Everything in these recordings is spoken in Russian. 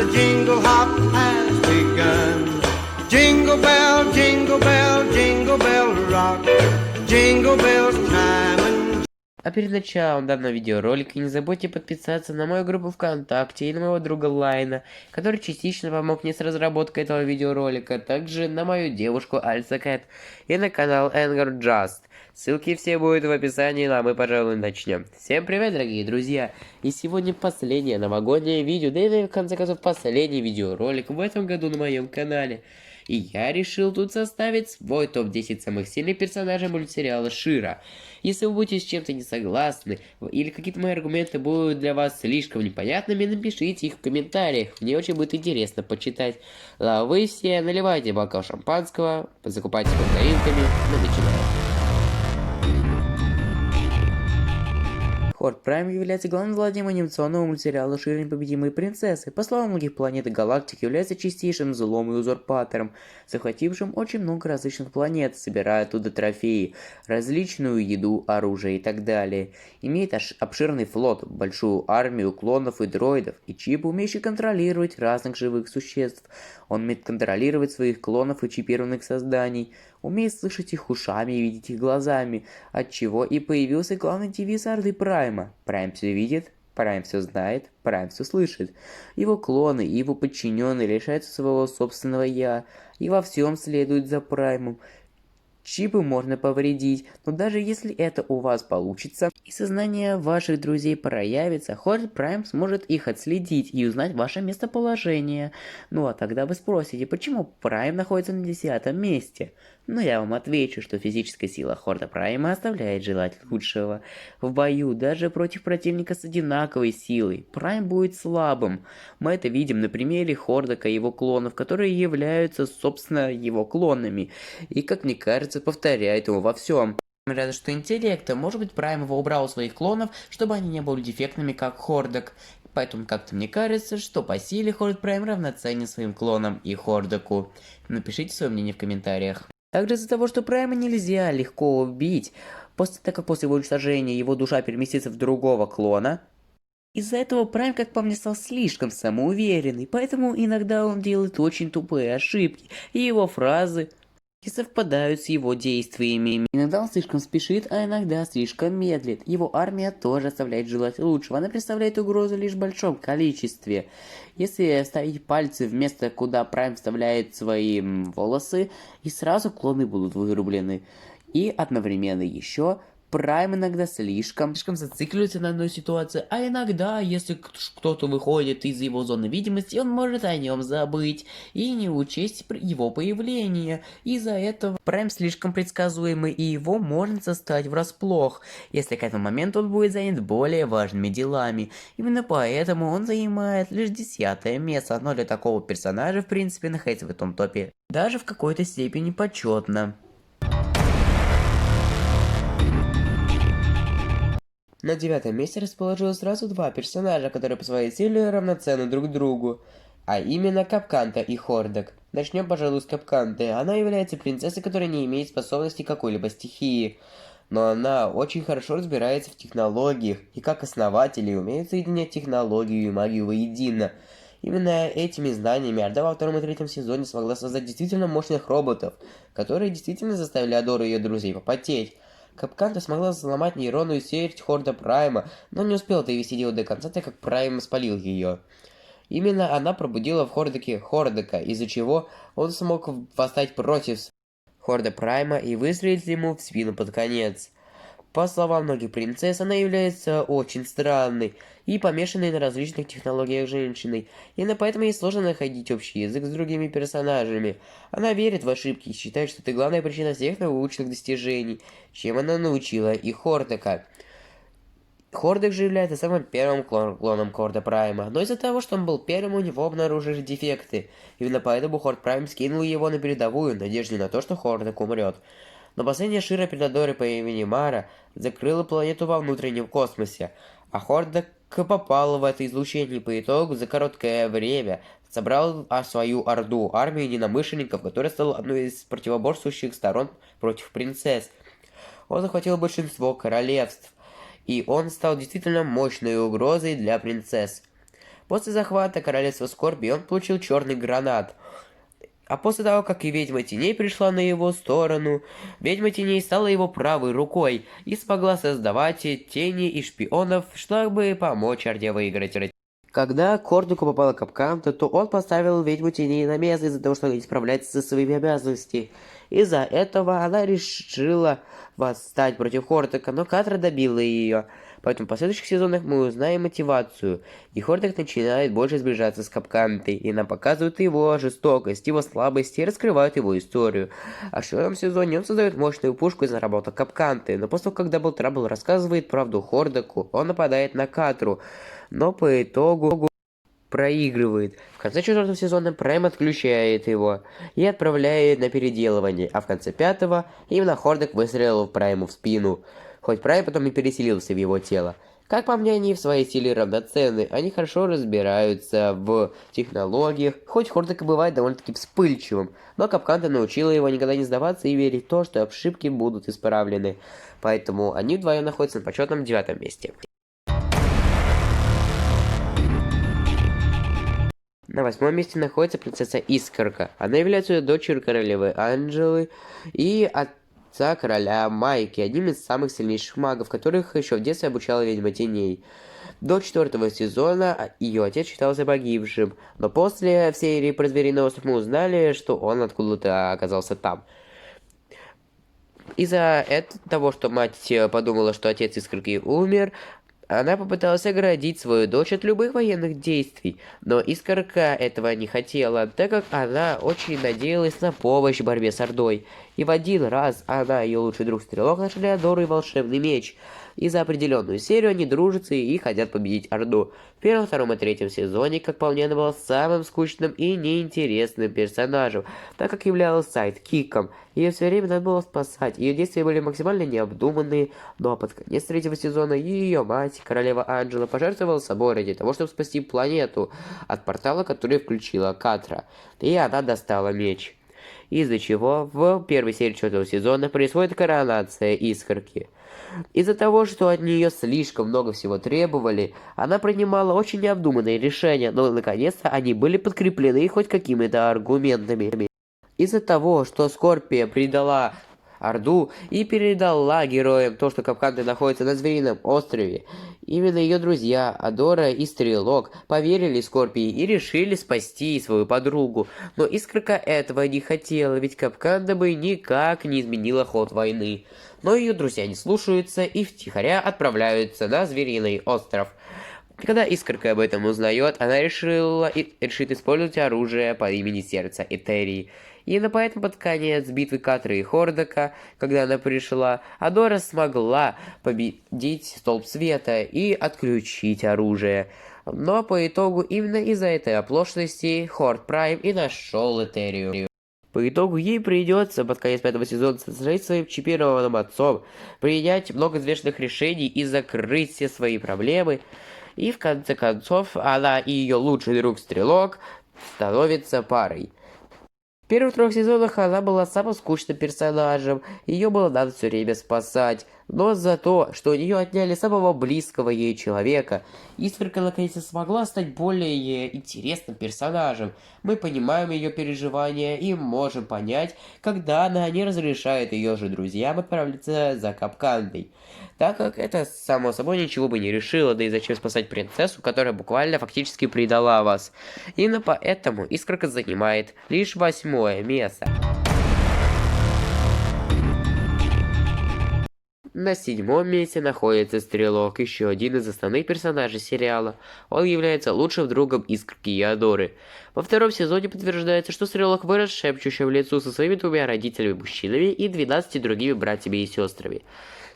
the jingle hop has begun. Jingle bell rock. Jingle bells time and... А перед началом данного видеоролика не забудьте подписаться на мою группу ВКонтакте и на моего друга Лайна, который частично помог мне с разработкой этого видеоролика, также на мою девушку Альса Кэт и на канал Anger Just. Ссылки все будут в описании, ну а мы, пожалуй, начнем. Всем привет, дорогие друзья! И сегодня последнее новогоднее видео, да и в конце концов последний видеоролик в этом году на моем канале. И я решил тут составить свой топ-10 самых сильных персонажей мультсериала Шира. Если вы будете с чем-то не согласны, или какие-то мои аргументы будут для вас слишком непонятными, напишите их в комментариях. Мне очень будет интересно почитать. А вы все наливайте бокал шампанского, закупайтесь мандаринками, мы начинаем. Хорд Прайм является главным злодеем анимационного мультсериала «Шира непобедимые принцессы». По словам многих планет и галактик, является чистейшим злом и узурпатором, захватившим очень много различных планет, собирая оттуда трофеи, различную еду, оружие и так далее. Имеет обширный флот, большую армию клонов и дроидов, и чип, умеющий контролировать разных живых существ. Он умеет контролировать своих клонов и чипированных созданий, умеет слышать их ушами и видеть их глазами, отчего и появился главный девиз Орды Прайма. Прайм все видит, Прайм все знает, Прайм все слышит. Его клоны и его подчиненные лишаются своего собственного «я» и во всем следуют за Праймом. Чипы можно повредить, но даже если это у вас получится, и сознание ваших друзей проявится, Хорд Прайм сможет их отследить и узнать ваше местоположение. Ну а тогда вы спросите, почему Прайм находится на 10-м месте? Но я вам отвечу, что физическая сила Хорда Прайма оставляет желать лучшего. В бою, даже против противника с одинаковой силой, Прайм будет слабым. Мы это видим на примере Хордака и его клонов, которые являются, собственно, его клонами. И, как мне кажется, повторяет его во всем. Разве что интеллекта, может быть, Прайм его убрал у своих клонов, чтобы они не были дефектными, как Хордак. Поэтому как-то мне кажется, что по силе Хорд Прайм равноценен своим клонам и Хордаку. Напишите свое мнение в комментариях. Также из-за того, что Прайма нельзя легко убить, так как после его уничтожения его душа переместится в другого клона, из-за этого Прайм, как по мне, стал слишком самоуверенный, поэтому иногда он делает очень тупые ошибки, и его фразы не совпадают с его действиями. Иногда он слишком спешит, а иногда слишком медлит. Его армия тоже оставляет желать лучшего. Она представляет угрозу лишь в большом количестве. Если вставить пальцы в место, куда Прайм вставляет свои волосы, и сразу клоны будут вырублены. И одновременно еще Прайм иногда слишком зацикливается на одной ситуации, а иногда, если кто-то выходит из его зоны видимости, он может о нем забыть и не учесть его появление. Из-за этого Прайм слишком предсказуемый, и его можно застать врасплох, если к этому моменту он будет занят более важными делами. Именно поэтому он занимает лишь 10-е место, но для такого персонажа, в принципе, находиться в этом топе даже в какой-то степени почетно. На 9-м месте расположилось сразу два персонажа, которые по своей силе равноценны друг другу, а именно Капканта и Хордак. Начнем, пожалуй, с Капканты. Она является принцессой, которая не имеет способности какой-либо стихии, но она очень хорошо разбирается в технологиях и как основатель умеет соединять технологию и магию воедино. Именно этими знаниями Орда во 2-м и 3-м сезоне смогла создать действительно мощных роботов, которые действительно заставили Адору и ее друзей попотеть. Капканта смогла взломать нейронную сеть Хорда Прайма, но не успела довести дело до конца, так как Прайм спалил ее. Именно она пробудила в Хордаке Хордака, из-за чего он смог восстать против Хорда Прайма и выстрелить ему в спину под конец. По словам многих принцесс, она является очень странной и помешанной на различных технологиях женщиной. Именно поэтому ей сложно находить общий язык с другими персонажами. Она верит в ошибки и считает, что это главная причина всех научных достижений, чем она научила и Хордака. Хордак же является самым первым клоном Хорда Прайма, но из-за того, что он был первым, у него обнаружили дефекты. Именно поэтому Хорд Прайм скинул его на передовую, в надежде на то, что Хордак умрет. Но последняя Шира Пердадори по имени Мара закрыла планету во внутреннем космосе, а Хордак попал в это излучение и по итогу за короткое время собрал свою орду, армию единомышленников, которая стала одной из противоборствующих сторон против принцесс. Он захватил большинство королевств, и он стал действительно мощной угрозой для принцесс. После захвата королевства Скорби он получил черный гранат. А после того, как и ведьма теней пришла на его сторону, ведьма теней стала его правой рукой и смогла создавать тени и шпионов, чтобы помочь Орде выиграть. Когда к Кордуку попала капкан, то он поставил ведьму теней на место из-за того, что она не справляется со своими обязанностями. Из-за этого она решила восстать против Хордока, но Катра добила ее. Поэтому в последующих сезонах мы узнаем мотивацию, и Хордок начинает больше сближаться с Капкантой, и нам показывают его жестокость, его слабости и раскрывают его историю. А в 4 сезоне он создает мощную пушку из наработок Капканты, но после того, как Дабл Трабл рассказывает правду Хордоку, он нападает на Катру, но по итогу проигрывает. В конце 4 сезона Прайм отключает его и отправляет на переделывание, а в конце 5-го именно Хордок выстрелил Прайму в спину. Хоть Прайм потом и переселился в его тело. Как по мне, они в своей силе равноценны, они хорошо разбираются в технологиях, хоть Хордок и бывает довольно-таки вспыльчивым, но Капканта научила его никогда не сдаваться и верить в то, что ошибки будут исправлены. Поэтому они вдвоем находятся на почетном 9 месте. На 8 месте находится принцесса Искорка. Она является дочерью королевы Анжелы и отца короля Майки, одним из самых сильнейших магов, которых еще в детстве обучала ведьма теней. До 4 сезона ее отец считался погибшим, но после серии про Звериный остров мы узнали, что он откуда-то оказался там. Из-за того, что мать подумала, что отец Искорки умер, она попыталась оградить свою дочь от любых военных действий, но Искорка этого не хотела, так как она очень надеялась на помощь в борьбе с Ордой. И в один раз она и ее лучший друг Стрелок нашли Адору и волшебный меч. И за определенную серию они дружатся и хотят победить Орду. В 1, 2 и 3 сезоне, как по мне, она была самым скучным и неинтересным персонажем, так как являлась сайдкиком. Ее все время надо было спасать, ее действия были максимально необдуманные, но под конец 3 сезона ее мать, королева Анжела, пожертвовала собой ради того, чтобы спасти планету от портала, который включила Катра, и она достала меч. Из-за чего в первой серии 4 сезона происходит коронация Искорки. Из-за того, что от нее слишком много всего требовали, она принимала очень необдуманные решения, но наконец-то они были подкреплены хоть какими-то аргументами. Из-за того, что Скорпия предала Орду и передала героям то, что Капканта находится на Зверином острове, именно ее друзья Адора и Стрелок поверили Скорпии и решили спасти свою подругу. Но Искорка этого не хотела, ведь Капканта бы никак не изменила ход войны. Но ее друзья не слушаются и втихаря отправляются на Звериный остров. Когда Искорка об этом узнает, она решит использовать оружие по имени Сердце Этерии. Именно поэтому под конец битвы Катры и Хордока, когда она пришла, Адора смогла победить Столб Света и отключить оружие. Но по итогу именно из-за этой оплошности Хорд Прайм и нашел Этерию. По итогу ей придется под конец 5 сезона со своим чипированным отцом принять много взвешенных решений и закрыть все свои проблемы. И в конце концов она и ее лучший друг Стрелок становятся парой. В первых 3 сезонах она была самым скучным персонажем, ее было надо все время спасать, но за то, что у нее отняли самого близкого ей человека, Искорка наконец смогла стать более интересным персонажем. Мы понимаем ее переживания и можем понять, когда она не разрешает ее же друзьям отправиться за Капкантой, так как это само собой ничего бы не решило, да и зачем спасать принцессу, которая буквально фактически предала вас. Именно поэтому Искорка занимает лишь 8 место. На 7 месте находится Стрелок, еще один из основных персонажей сериала. Он является лучшим другом Искорки и Адоры. Во 2 сезоне подтверждается, что Стрелок вырос шепчущим в лицо со своими 2 родителями-мужчинами и 12 другими братьями и сестрами.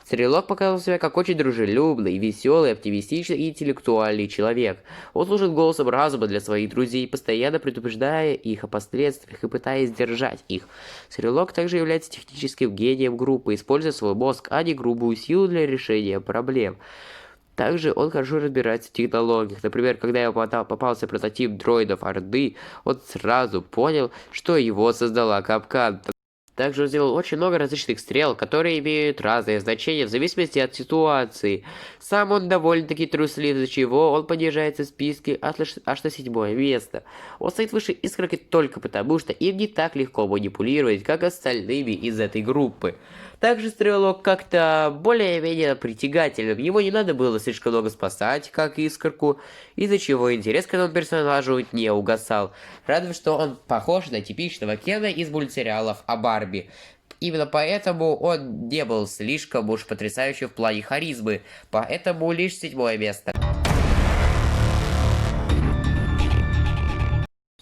Стрелок показал себя как очень дружелюбный, веселый, оптимистичный и интеллектуальный человек. Он служит голосом разума для своих друзей, постоянно предупреждая их о последствиях и пытаясь сдержать их. Стрелок также является техническим гением группы, используя свой мозг, а не грубую силу для решения проблем. Также он хорошо разбирается в технологиях. Например, когда ему попался прототип дроидов Орды, он сразу понял, что его создала Капканта. Также он сделал очень много различных стрел, которые имеют разные значения в зависимости от ситуации. Сам он довольно-таки труслив, из-за чего он понижается в списке аж на 7-е место. Он стоит выше Искорки только потому, что им не так легко манипулировать, как остальными из этой группы. Также Стрелок как-то более-менее притягательным, его не надо было слишком много спасать, как Искорку, из-за чего интерес к этому персонажу не угасал. Радует, что он похож на типичного Кена из мультсериалов о Барби. Именно поэтому он не был слишком уж потрясающим в плане харизмы, поэтому лишь 7-е место.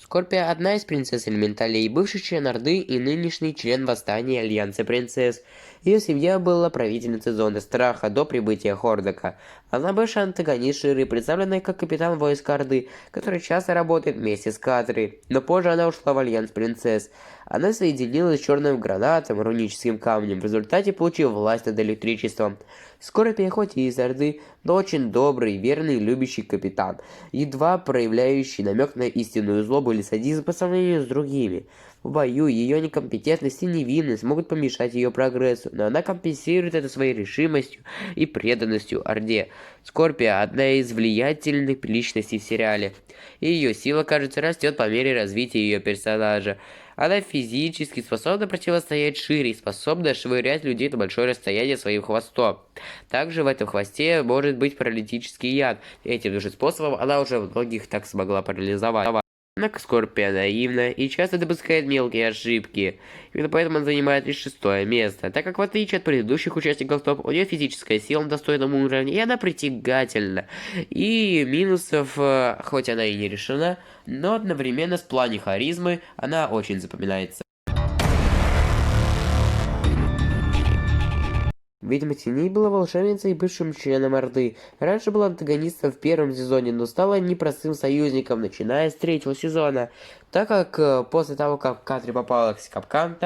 Скорпия – одна из принцесс Элементалей, бывший член Орды и нынешний член Восстания Альянса Принцесс. Ее семья была правительницей Зоны Страха до прибытия Хордака. Она бывшая антагонист Ширы, представленная как капитан войск Орды, который часто работает вместе с Катрой, но позже она ушла в Альянс Принцесс. Она соединилась с черным гранатом, руническим камнем, в результате получив власть над электричеством. Скорпия хоть и из Орды, но очень добрый, верный, любящий капитан, едва проявляющий намек на истинную злобу или садизм по сравнению с другими. В бою ее некомпетентность и невинность могут помешать ее прогрессу, но она компенсирует это своей решимостью и преданностью Орде. Скорпия – одна из влиятельных личностей в сериале, и ее сила, кажется, растет по мере развития ее персонажа. Она физически способна противостоять Шире и способна швырять людей на большое расстояние своим хвостом. Также в этом хвосте может быть паралитический яд. Этим же способом она уже многих так смогла парализовать. Однако Скорпия наивна и часто допускает мелкие ошибки. Именно поэтому он занимает лишь 6-е место, так как в отличие от предыдущих участников топ, у нее физическая сила на достойном уровне, и она притягательна. И минусов, хоть она и не решена, но одновременно в плане харизмы она очень запоминается. Ведьма Теней была волшебницей и бывшим членом Орды. Раньше была антагонистом в первом сезоне, но стала непростым союзником, начиная с 3-го сезона. Так как после того, как Катри попала в капкан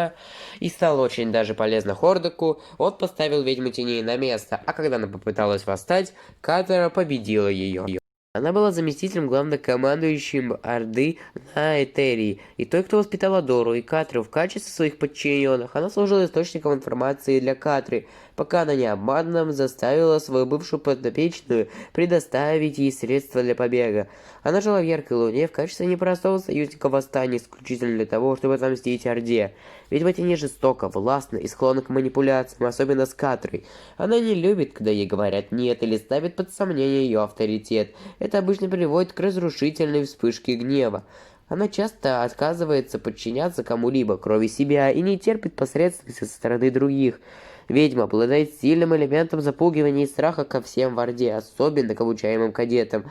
и стала очень даже полезна Хордаку, он поставил Ведьму Теней на место, а когда она попыталась восстать, Катра победила ее. Она была заместителем главнокомандующим Орды на Этерии, и той, кто воспитал Адору и Катру в качестве своих подчиненных. Она служила источником информации для Катры, пока она необманно заставила свою бывшую подопечную предоставить ей средства для побега. Она жила в Яркой Луне в качестве непростого союзника восстания исключительно для того, чтобы отомстить Орде. Ведьма Теней жестока, властна и склонна к манипуляциям, особенно с Катрой. Она не любит, когда ей говорят «нет» или ставит под сомнение ее авторитет. Это обычно приводит к разрушительной вспышке гнева. Она часто отказывается подчиняться кому-либо, кроме себя, и не терпит посредственности со стороны других. Ведьма обладает сильным элементом запугивания и страха ко всем в Орде, особенно к обучаемым кадетам.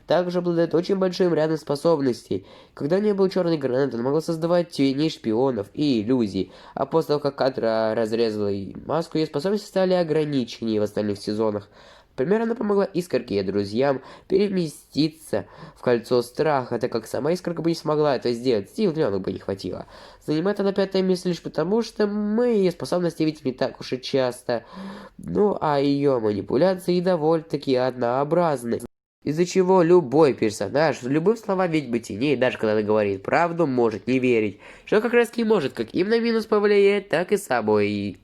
Также обладает очень большим рядом способностей. Когда у нее был черный гранат, она могла создавать теней шпионов и иллюзий, а после того, как Катра разрезала ей маску, ее способности стали ограниченнее в остальных сезонах. Например, она помогла Искорке и друзьям переместиться в кольцо страха, так как сама Искорка бы не смогла это сделать, сил дрёнок бы не хватило. Занимает она 5-е место лишь потому, что мы ее способности видим не так уж и часто. Ну, а ее манипуляции довольно-таки однообразны. Из-за чего любой персонаж, любым словам Ведьмы Теней, даже когда она говорит правду, может не верить. Что как раз и может как им на минус повлиять, так и собой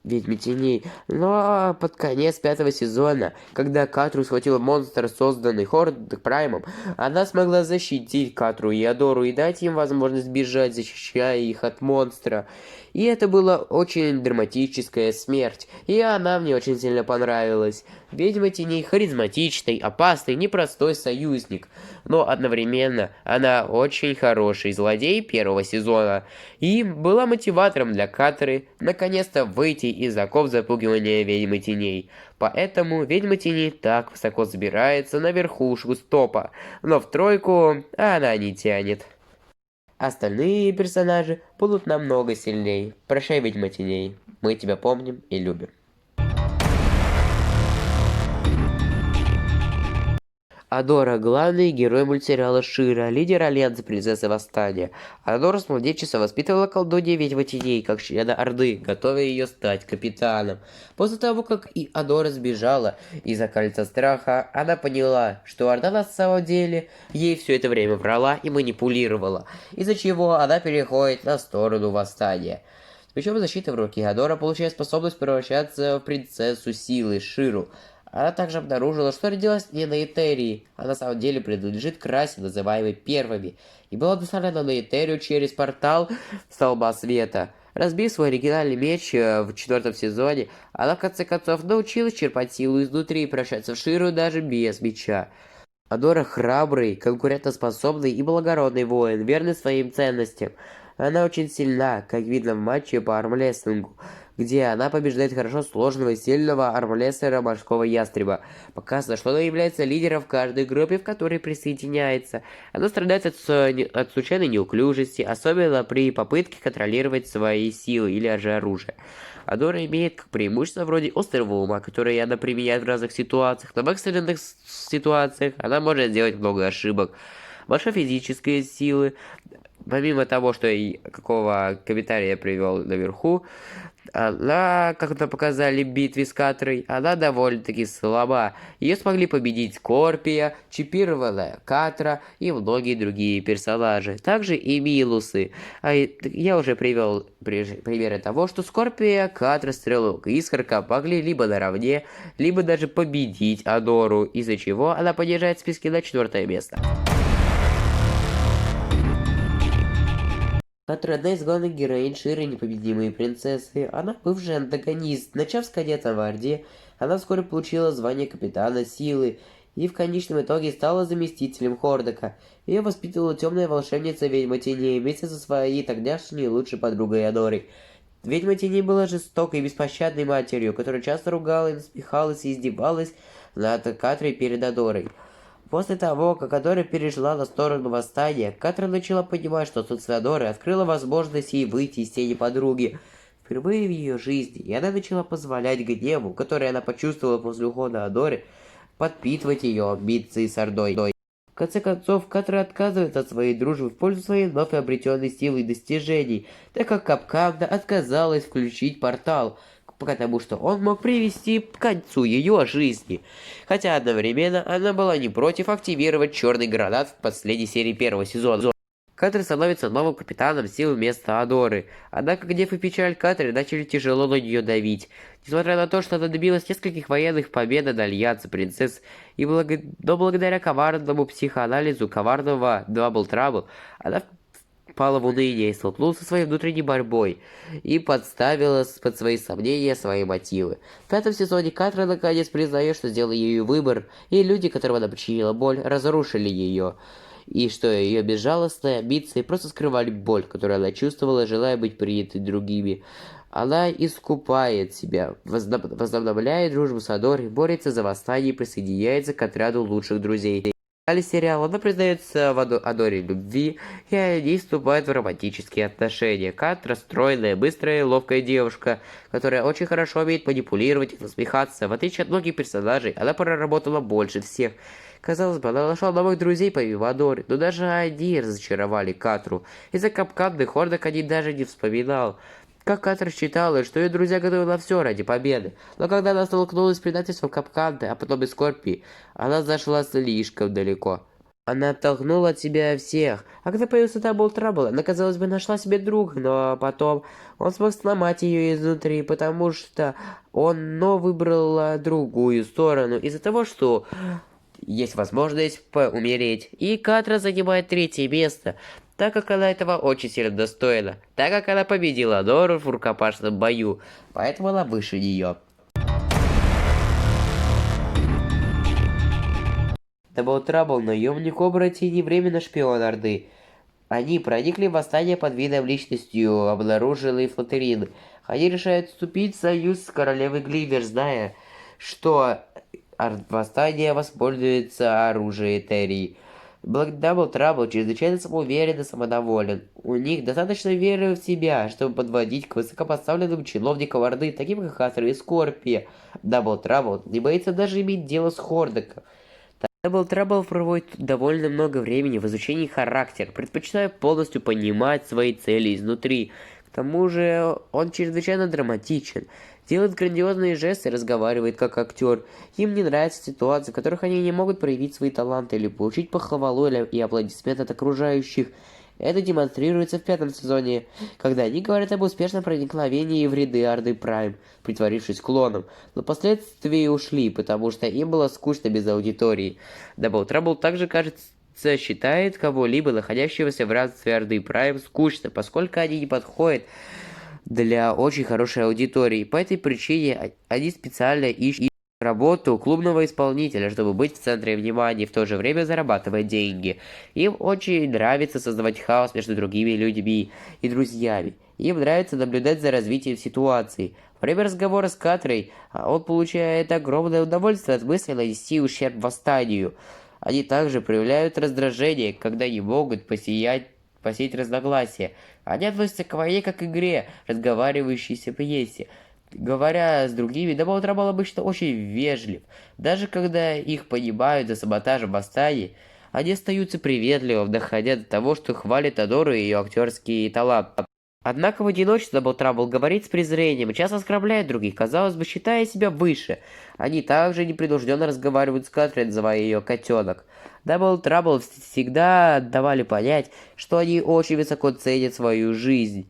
Ведьме Теней. Но под конец 5-го сезона, когда Катру схватил монстр, созданный Хордаком, она смогла защитить Катру и Адору и дать им возможность бежать, защищая их от монстра. И это была очень драматическая смерть, и она мне очень сильно понравилась. Ведьма Теней харизматичный, опасный, непростой союзник, но одновременно она очень хороший злодей 1-го сезона, и была мотиватором для Катры наконец-то выйти из оков запугивания Ведьмы Теней. Поэтому Ведьма Теней так высоко забирается на верхушку стопа, но в 3-ку она не тянет. Остальные персонажи будут намного сильнее. Прощай, Ведьма Теней. Мы тебя помним и любим. Адора — главный герой мультсериала Шира, лидер Альянса Принцессы Восстания. Адора с младенчества воспитывала колдунью ведьму теней, как члена Орды, готовя ее стать капитаном. После того, как и Адора сбежала из-за кольца страха, она поняла, что Орда на самом деле ей все это время врала и манипулировала, из-за чего она переходит на сторону Восстания. С мечом защиты в руке Адора получает способность превращаться в принцессу силы Ширу. Она также обнаружила, что родилась не на Этерии, а на самом деле принадлежит к расе, называемой Первыми, и была доставлена на Этерию через портал Столба Света. Разбив свой оригинальный меч в 4-м сезоне, она в конце концов научилась черпать силу изнутри и превращаться в Ширу даже без меча. Адора храбрый, конкурентоспособный и благородный воин, верный своим ценностям. Она очень сильна, как видно в матче по армрестлингу, где она побеждает хорошо сложного и сильного армрестлера морского ястреба. Показано, что она является лидером в каждой группе, в которой присоединяется. Она страдает от случайной неуклюжести, особенно при попытке контролировать свои силы или же оружие. Адора имеет как преимущество вроде острого ума, которое она применяет в разных ситуациях, но в экстренных ситуациях она может сделать много ошибок. Большой физической силы. Помимо того, что какого комментария я привел наверху, она, как это показали в битве с Катрой, она довольно-таки слаба. Ее смогли победить Скорпия, чипированная Катра и многие другие персонажи. Также и Милусы. Я уже привел примеры того, что Скорпия, Катра, Стрелок и Искорка могли либо наравне, либо даже победить Адору, из-за чего она понижает в списке на 4-е место. Катра — одна из главных героинь Ширы «Непобедимые принцессы». Она бывший антагонист. Начав с кадетом в Орде, она вскоре получила звание капитана силы и в конечном итоге стала заместителем Хордака. Ее воспитывала темная волшебница Ведьма Теней вместе со своей тогдашней лучшей подругой Адорой. Ведьма Теней была жестокой и беспощадной матерью, которая часто ругала и насмехалась и издевалась над Катрой перед Адорой. После того, как Адора перешла на сторону восстания, Катра начала понимать, что отсутствие Адоры открыло возможность ей выйти из тени подруги впервые в ее жизни, и она начала позволять гневу, который она почувствовала после ухода Адоры, подпитывать ее амбиции с Ордой. В конце концов, Катра отказывается от своей дружбы в пользу своей вновь обретенной силы и достижений, так как Капканда отказалась включить портал, потому что он мог привести к концу ее жизни. Хотя одновременно она была не против активировать черный гранат в последней серии 1-го сезона. Катра становится новым капитаном сил вместо Адоры. Однако гнев и печаль Катры начали тяжело на нее давить. Несмотря на то, что она добилась нескольких военных побед над Альянсом Принцесс, но благодаря коварному психоанализу коварного Дабл Трабл, она впала в уныние и столкнулась со своей внутренней борьбой и подставила под свои сомнения свои мотивы. В 5-м сезоне Катра наконец признает, что сделала ее выбор, и люди, которым она причинила боль, разрушили ее, и что ее безжалостные амбиции просто скрывали боль, которую она чувствовала, желая быть принятой другими. Она искупает себя, возобновляет дружбу с Адорой, борется за восстание и присоединяется к отряду лучших друзей. В финале сериала она признается в Адоре любви, и они вступают в романтические отношения. Катра — стройная, быстрая и ловкая девушка, которая очень хорошо умеет манипулировать и насмехаться. В отличие от многих персонажей, она проработала больше всех. Казалось бы, она нашла новых друзей помимо Адоры, но даже они разочаровали Катру. Из-за капканных Хордак они даже не вспоминал. Как Катра считала, что ее друзья готовы на все ради победы, но когда она столкнулась с предательством Капканды, а потом и Скорпии, она зашла слишком далеко. Она оттолкнула от себя всех, а когда появился Дабл Трабл, она, казалось бы, нашла себе друга, но потом он смог сломать ее изнутри, потому что он выбрал другую сторону из-за того, что есть возможность умереть, и Катра занимает 3-е место, так как она этого очень сильно достойна, так как она победила Адору в рукопашном бою, поэтому она выше нее. Дабл Трабл — наемник оборотень и временно шпион Орды. Они проникли в восстание под видом личностью, обнаружили Флотерин. Они решают вступить в союз с королевой Гливер, зная, что восстание воспользуется оружием Этерии. Дабл Трабл чрезвычайно самоуверен и самодоволен. У них достаточно веры в себя, чтобы подводить к высокопоставленным чиновникам Орды, таким как Катра и Скорпия. Дабл Трабл не боится даже иметь дело с Хордаком. Double Trouble проводит довольно много времени в изучении характера, предпочитая полностью понимать свои цели изнутри. К тому же он чрезвычайно драматичен, делает грандиозные жесты и разговаривает как актер. Им не нравятся ситуации, в которых они не могут проявить свои таланты или получить похвалу и аплодисменты от окружающих. Это демонстрируется в 5-м сезоне, когда они говорят об успешном проникновении в ряды Орды Прайм, притворившись клоном, но впоследствии ушли, потому что им было скучно без аудитории. Double Trouble также, кажется, считает кого-либо, находящегося в рабстве Орды Прайм, скучно, поскольку они не подходят для очень хорошей аудитории. По этой причине они специально ищут работу клубного исполнителя, чтобы быть в центре внимания и в то же время зарабатывать деньги. Им очень нравится создавать хаос между другими людьми и друзьями. Им нравится наблюдать за развитием ситуации. Во время разговора с Катрой он получает огромное удовольствие от мысли нанести ущерб восстанию. Они также проявляют раздражение, когда не могут посеять разногласия. Они относятся к войне как к игре, разговаривающейся пьесе. Говоря с другими, Double Trouble обычно очень вежлив. Даже когда их понимают за саботажем восстаний, они остаются приветливым, доходя до того, что хвалят Адору и ее актерский талант. Однако в одиночестве Double Trouble говорит с презрением и часто оскорбляет других, казалось бы, считая себя выше. Они также непринужденно разговаривают с Катрин, называя ее котенок. Double Trouble всегда давали понять, что они очень высоко ценят свою жизнь.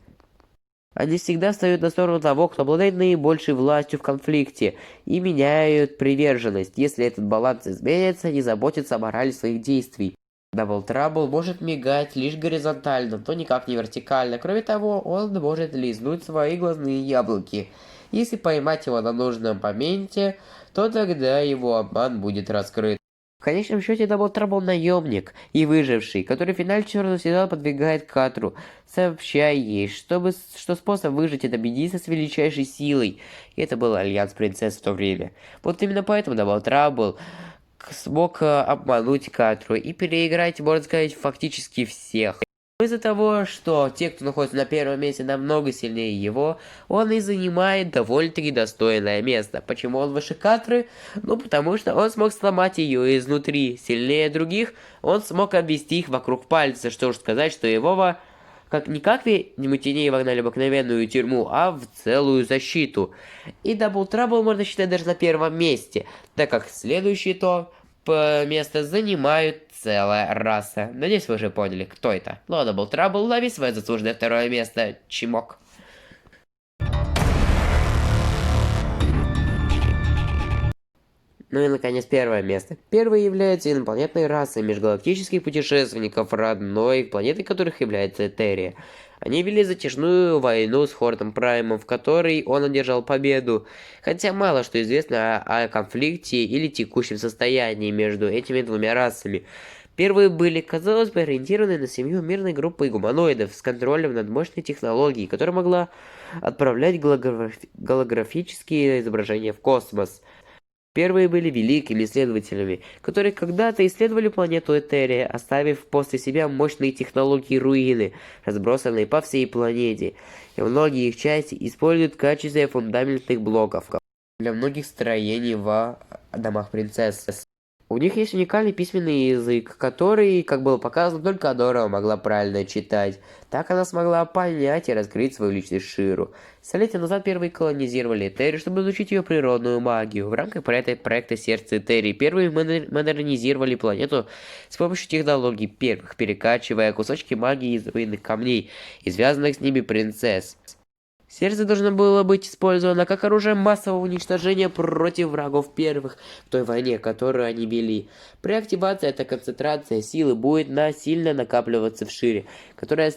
Они всегда встают на сторону того, кто обладает наибольшей властью в конфликте, и меняют приверженность, если этот баланс изменится, не заботятся о морали своих действий. Double Trouble может мигать лишь горизонтально, но никак не вертикально. Кроме того, он может лизнуть свои глазные яблоки. Если поймать его на нужном моменте, то тогда его обман будет раскрыт. В конечном счете, Double Trouble наемник и выживший, который в финале 4-го сезона подвигает Катру, сообщая ей, что способ выжить — это объединиться с величайшей силой. И это был Альянс Принцесс в то время. Вот именно поэтому Double Trouble смог обмануть Катру и переиграть, можно сказать, фактически всех. Из-за того, что те, кто находится на первом месте, намного сильнее его, он и занимает довольно-таки достойное место. Почему он выше Катры? Ну, потому что он смог сломать ее изнутри. Сильнее других, он смог обвести их вокруг пальца. Что уж сказать, что его не как Мутинеи вогнали в обыкновенную тюрьму, а в целую защиту. И Double Trouble можно считать даже на первом месте, так как следующее место занимают целая раса. Надеюсь, вы уже поняли, кто это. Ну а Double Trouble, лови свое заслуженное второе место, чмок. Ну и, наконец, первое место. Первой является инопланетной расой межгалактических путешественников, родной планетой которых является Этерия. Они вели затяжную войну с Хортом Праймом, в которой он одержал победу, хотя мало что известно о конфликте или текущем состоянии между этими двумя расами. Первые были, казалось бы, ориентированы на семью мирной группы гуманоидов с контролем над мощной технологией, которая могла отправлять голографические изображения в космос. Первые были великими исследователями, которые когда-то исследовали планету Этерия, оставив после себя мощные технологии руины, разбросанные по всей планете, и многие их части используют в качестве фундаментных блоков для многих строений в домах принцесс. У них есть уникальный письменный язык, который, как было показано, только Адора могла правильно читать. Так она смогла понять и раскрыть свою личность Ширу. Столетия назад первые колонизировали Этерию, чтобы изучить ее природную магию. В рамках проекта «Сердце Этерии» первые модернизировали планету с помощью технологий первых, перекачивая кусочки магии из руинных камней и связанных с ними принцесс. Сердце должно было быть использовано как оружие массового уничтожения против врагов первых в той войне, которую они вели. При активации эта концентрация силы будет сильно накапливаться в Шире, которая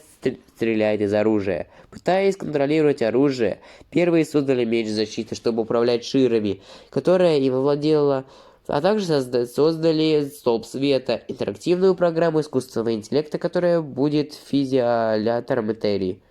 стреляет из оружия. Пытаясь контролировать оружие, первые создали меч защиты, чтобы управлять Ширами, которая им овладела, а также создали Столб Света, интерактивную программу искусственного интеллекта, которая будет физиолятором Этерии,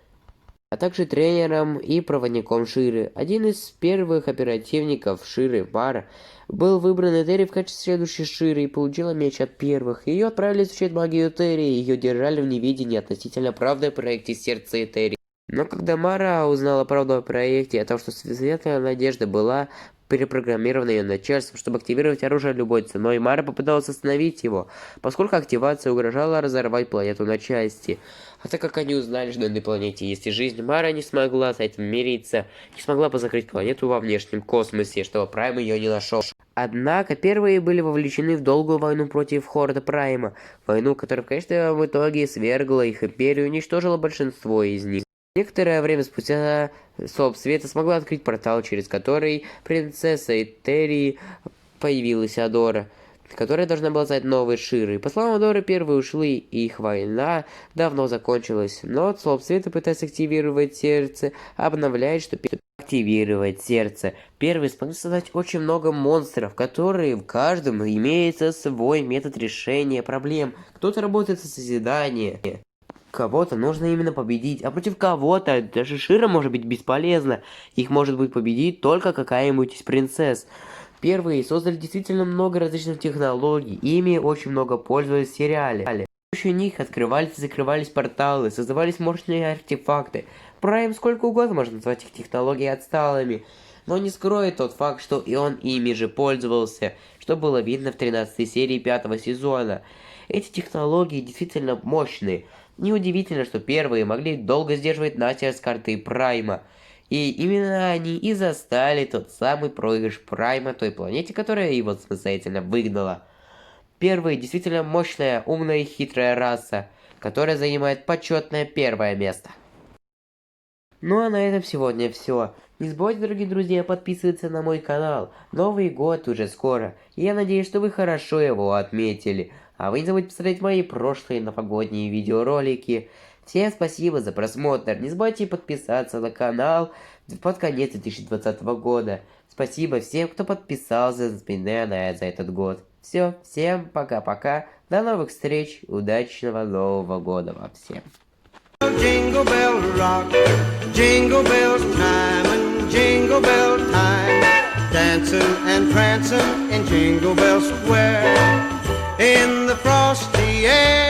а также тренером и проводником Ширы. Один из первых оперативников Ширы, Мара, был выбран Этерией в качестве следующей Ширы и получила меч от первых. Ее отправили изучать магию Этерии, ее держали в неведении относительно правды о проекте Сердце Этерии. Но когда Мара узнала правду о проекте, о том, что светлая надежда была перепрограммированный начальством, чтобы активировать оружие любой ценой. Мара попыталась остановить его, поскольку активация угрожала разорвать планету на части. А так как они узнали, что на этой планете есть и жизнь, Мара не смогла с этим мириться, не смогла позакрыть планету во внешнем космосе, чтобы Прайм ее не нашел. Однако первые были вовлечены в долгую войну против Хорда Прайма, войну, которая, конечно, в итоге свергла их империю и уничтожила большинство из них. Некоторое время спустя Соп Света смогла открыть портал, через который принцесса Этерии появилась Адора, которая должна была стать новой Широй. По словам Адоры, первые ушли, и их война давно закончилась. Но Соп Света пытается активировать сердце, обновляет, что активировать сердце. Первый способен создать очень много монстров, которые в каждом имеется свой метод решения проблем. Кто-то работает со созиданием. Кого-то нужно именно победить, а против кого-то даже Шира может быть бесполезна. Их может быть победить только какая-нибудь из принцесс. Первые создали действительно много различных технологий, ими очень много пользовались в сериале. С помощью них открывались и закрывались порталы, создавались мощные артефакты. Прайм сколько угодно можно назвать их технологии отсталыми, но не скроет тот факт, что и он ими же пользовался, что было видно в 13-й серии 5-го сезона. Эти технологии действительно мощные. Неудивительно, что первые могли долго сдерживать натиск карты Прайма. И именно они и застали тот самый проигрыш Прайма той планете, которая его самостоятельно выгнала. Первые действительно мощная, умная и хитрая раса, которая занимает почетное первое место. Ну а на этом сегодня все. Не забывайте, дорогие друзья, подписываться на мой канал. Новый год уже скоро. И я надеюсь, что вы хорошо его отметили. А вы не забудьте посмотреть мои прошлые новогодние видеоролики. Всем спасибо за просмотр. Не забывайте подписаться на канал под конец 2020 года. Спасибо всем, кто подписался за этот год. Все, всем пока-пока. До новых встреч. Удачного Нового года вам всем. Jingle bell rock, jingle bells time and jingle bell time, dancing and prancing in Jingle Bell Square in the frosty air.